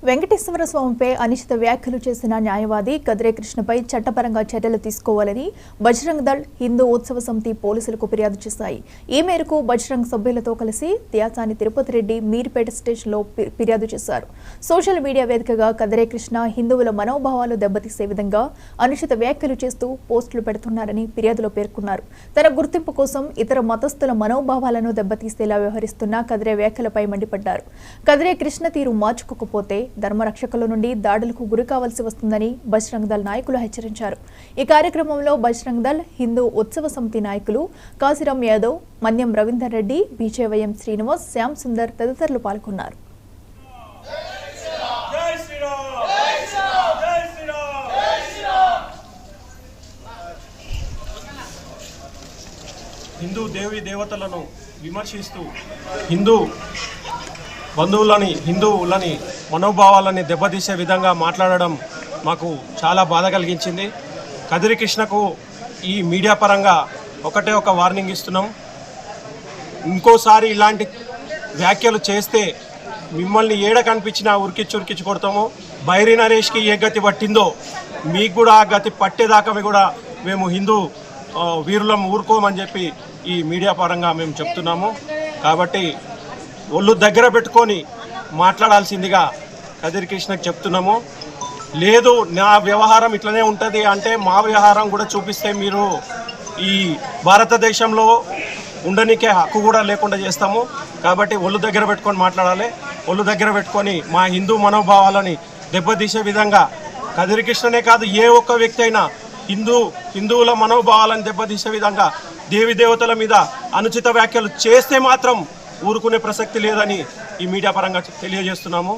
వెంకటేశ్వర స్వామిపై అనిశ్చిత వ్యాఖ్యలు చేసిన న్యాయవాది కదిరే కృష్ణపై చట్టపరంగా చర్యలు తీసుకోవాలని బజరంగ్ దళ్ హిందూ ఉత్సవ సమితి పోలీసులకు ఫిర్యాదు చేశాయి. ఈ మేరకు బజరంగ్ సభ్యులతో కలిసి త్యాసాని తిరుపతి రెడ్డి మీర్పేట స్టేషన్లో ఫిర్యాదు చేశారు. సోషల్ మీడియా వేదికగా కదిరే కృష్ణ హిందువుల మనోభావాలు దెబ్బతీసే విధంగా అనుచిత వ్యాఖ్యలు చేస్తూ పోస్టులు పెడుతున్నారని ఫిర్యాదులో పేర్కొన్నారు. తన గుర్తింపు కోసం ఇతర మతస్థుల మనోభావాలను దెబ్బతీసేలా వ్యవహరిస్తున్న కదిరే వ్యాఖ్యలపై మండిపడ్డారు. కదిరే కృష్ణ తీరు మార్చుకోకపోతే ధర్మరక్షకుల నుండి దాడులకు గురి కావాల్సి వస్తుందని బజరంగ్ దళ్ నాయకులు హెచ్చరించారు. ఈ కార్యక్రమంలో బజరంగ్ దళ్ హిందూ ఉత్సవ సమితి నాయకులు కాశీరాం యాదవ్, మన్యం రవీందర్ రెడ్డి, బీజేవైఎం శ్రీనివాస్, శ్యామ్ సుందర్ తదితరులు పాల్గొన్నారు. హిందూ దేవి దేవతలను విమర్శిస్తూ హిందూ హిందువులని మనోభావాలని దెబ్బతీసే విధంగా మాట్లాడడం మాకు చాలా బాధ కలిగించింది. కదిరి కృష్ణకు ఈ మీడియా పరంగా ఒకటే ఒక వార్నింగ్ ఇస్తున్నాం. ఇంకోసారి ఇలాంటి వ్యాఖ్యలు చేస్తే మిమ్మల్ని ఏడ కనిపించినా ఉరికిచ్చి కొడతాము. బైరి నరేష్కి ఏ గతి పట్టిందో మీకు కూడా ఆ గతి పట్టేదాకా కూడా మేము హిందూ వీరులం ఊరుకోమని చెప్పి ఈ మీడియా పరంగా మేము చెప్తున్నాము. కాబట్టి ఒళ్ళు దగ్గర పెట్టుకొని మాట్లాడాల్సిందిగా కదిరి కృష్ణకి చెప్తున్నాము. లేదు నా వ్యవహారం ఇట్లనే ఉంటుంది అంటే మా వ్యవహారం కూడా చూపిస్తే మీరు ఈ భారతదేశంలో ఉండనికే హక్కు కూడా లేకుండా చేస్తాము. కాబట్టి ఒళ్ళు దగ్గర పెట్టుకొని మాట్లాడాలి. ఒళ్ళు దగ్గర పెట్టుకొని మా హిందూ మనోభావాలని దెబ్బతీసే విధంగా కదిరి కృష్ణనే కాదు ఏ ఒక్క వ్యక్తి అయినా హిందువుల మనోభావాలను దెబ్బతీసే విధంగా దేవి దేవతల మీద అనుచిత వ్యాఖ్యలు చేస్తే మాత్రం ఊరుకునే ప్రసక్తి లేదని ఈ మీడియా పరంగా తెలియజేస్తున్నాము.